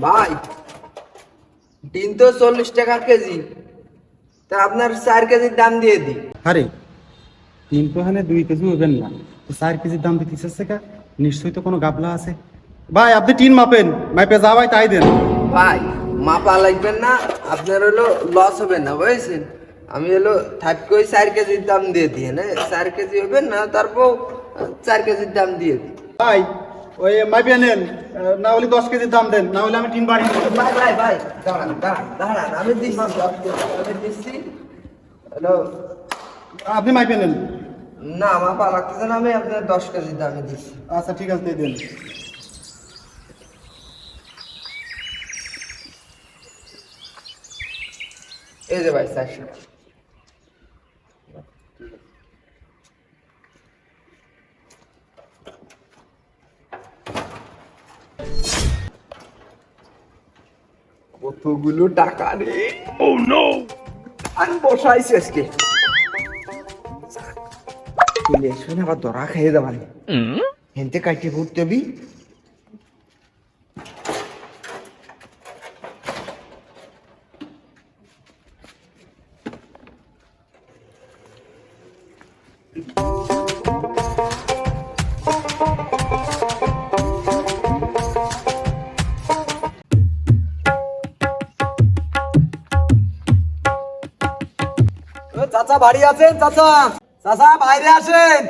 ভাই ডিম তো 40 টাকা কেজি, তা আপনার 4 কেজির দাম দিয়ে দিই। আরে তিন তো হানে 2 কেজি হবেন না, তো 4 কেজির দাম দিতেছে কা? নিশ্চয়ই তো কোনো গাবলা আছে। ভাই আপনি টিন মাপেন, মাপে যা ভাই তাই দেন। ভাই মাপা লাগবেন না, আপনার হলো লস হবে না বুঝেছেন। আমি হলো থাকই 4 কেজির দাম দিয়ে দিই, না 4 কেজি হবে না, তারপর 4 কেজির দাম দিয়ে দিই। ভাই ওই মাপে নেন, না হলে 10 কেজির দাম দেন, না হলে আমি টিন বাড়ি দেব। ভাই ভাই ভাই দাঁড়ান দাঁড়ান দাঁড়ান, আমি দিচ্ছি আমি দিচ্ছি। হ্যালো, আপনি মাপে নেন। না মাপা লাগতেছে না, আমি আপনার 10 কেজির দামে দিচ্ছি। আচ্ছা ঠিক আছে, দিয়ে দেন। এই যে ভাই 400 টাকা। কতগুলো টাকা রে! ও নো, আমি বসাইছি আজকে। চলে শুনে আবার ধরা খেয়ে যাবানি। হেনতে কাইটে ঘুরতে বি। চাচা বাড়ি আছেন? চাচা চাচা বাইরে আসেন।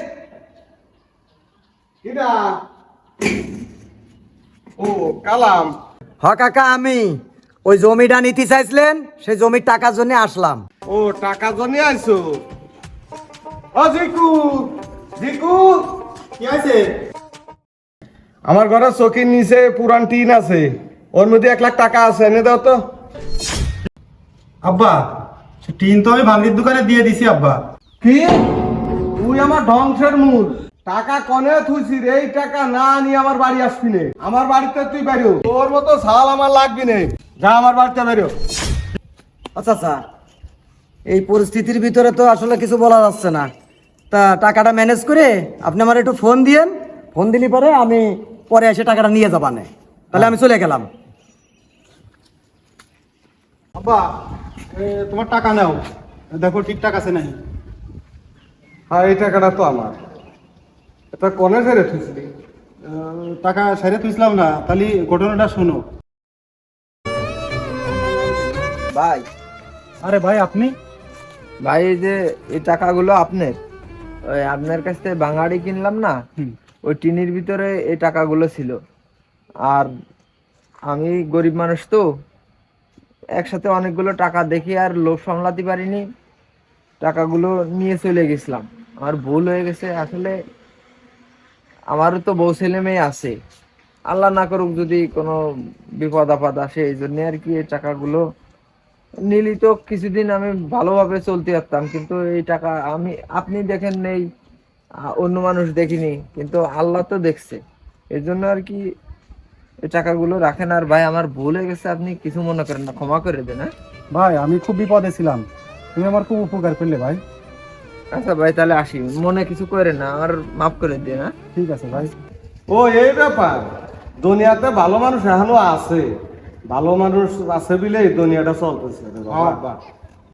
কিডা? ও কালাম। হ কাকা, আমি ওই জমিটা নিতে চাইছিলেন, সেই জমির টাকার জন্য আসলাম। ও টাকা জন্য আইছো? ও জিকু, জিকু কি আছে? আমার ঘরে চকির নিচে পুরান টিন আছে, ওর মধ্যে 1 লাখ টাকা আছে, এনে দাও তো। আব্বা সে টিন তো আমি ভাঙ্গির দোকানে দিয়ে দিছি আব্বা। কি? তুই আমার ধ্বংসের মূল। টাকা কনে থুইছি রে? এই টাকা না নিয়ে আমার বাড়ি আসবি নে। আমার বাড়িতে তুই বেরো, তোর মতো ছাল আমার লাগবি নে। যা আমার বাড়িতে বেরো। আচ্ছা আচ্ছা, এই পরিস্থিতির ভিতরে তো আসলে কিছু বলা যাচ্ছে না। তা টাকাটা ম্যানেজ করে আপনি আমার একটু ফোন দিয়েন, ফোন দিলি পরে আমি পরে এসে টাকাটা নিয়ে যাবানে। তাহলে আমি চলে গেলাম। আব্বা তোমার টাকা নাও, দেখো ঠিকঠাক আছে নাই। হ্যাঁ, এই টাকাটা তো আমার। এটা কনে ছেড়ে থুইছিলি? টাকা সেরে তুইছিলাম না, তাহলে ঘটনাটা শোনো। ভাই আরে ভাই আপনি? ভাই এই যে এই টাকাগুলো আপনার, ওই আপনার কাছ থেকে বাঙাড়ি কিনলাম না, ওই টিনের ভিতরে এই টাকাগুলো ছিল। আর আমি গরিব মানুষ তো, একসাথে অনেকগুলো টাকা দেখি আর লোভ সামলাতে পারিনি, টাকাগুলো নিয়ে চলে গেছিলাম। আমার ভুল হয়ে গেছে আসলে। আমারও তো বউ ছেলে মেয়ে আছে, আল্লাহ না করুক যদি কোনো বিপদ আপদ আসে, এই জন্য আর কি এই টাকাগুলো নিলি। তো কিছুদিন আমি ভালোভাবে চলতে পারতাম, কিন্তু এই টাকা আমি আপনি দেখেন নেই, অন্য মানুষ দেখিনি, কিন্তু আল্লাহ তো দেখছে। এই জন্য আর কি এই টাকাগুলো রাখেন। আর ভাই আমার ভুল হয়ে গেছে, আপনি কিছু মনে করেন না, ক্ষমা করে দেন। হ্যাঁ ভাই আমি খুব বিপদে ছিলাম, তুমি আমার খুব উপকার করলে ভাই। আচ্ছা ভাই, তাহলে আসি, মনে কিছু করেন না, আমার মাফ করে দেন। হ্যাঁ ঠিক আছে ভাই। ও এই ব্যাপার, দুনিয়াতে ভালো মানুষ এখনো আছে। ভালো মানুষ আছে বিলে এই দুনিয়াটা চলতেছে রে বাবা।